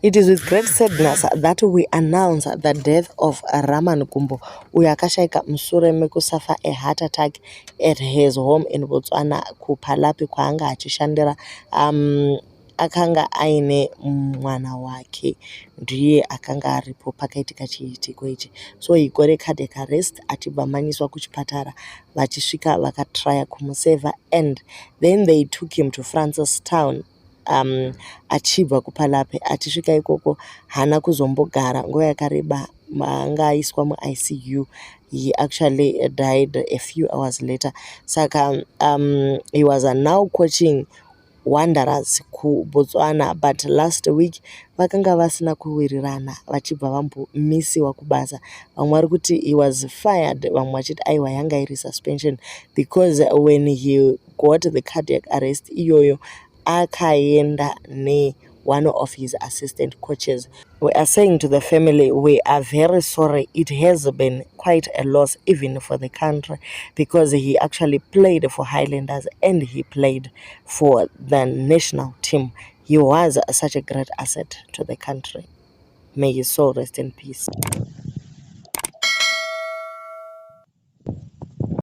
It is with great sadness that we announce the death of Rahman Gumbo, uyakashaika mushure mekusafa a heart attack at his home in Botswana kupalapi kwaanga achishandira akanga aine mwana wake ndiye akanga aripo pakaitika chiitiko ichi. So he got a cardiac arrest achibva manyiswa kuchipatara vachisvika vakatraya kumuseva and then they took him to Francistown. Achibva kupalape achisvika ikoko hana kuzombogara nguva yakareba anga aiswa muICU. He actually died a few hours later. Saka he was now coaching Wanderers kuBotswana, but last week vakanga vasina kuwirirana vachibva vambomisiwa kubasa. Vamwe vari kuti he was fired, vamwe vachiti aiwa yanga iri suspension because when he got the cardiac arrest iyoyo akaenda ne one of his assistant coaches. We are saying to the family, we are very sorry. It has been quite a loss even for the country because he actually played for Highlanders and he played for the national team. He was such a great asset to the country. May his soul rest in peace.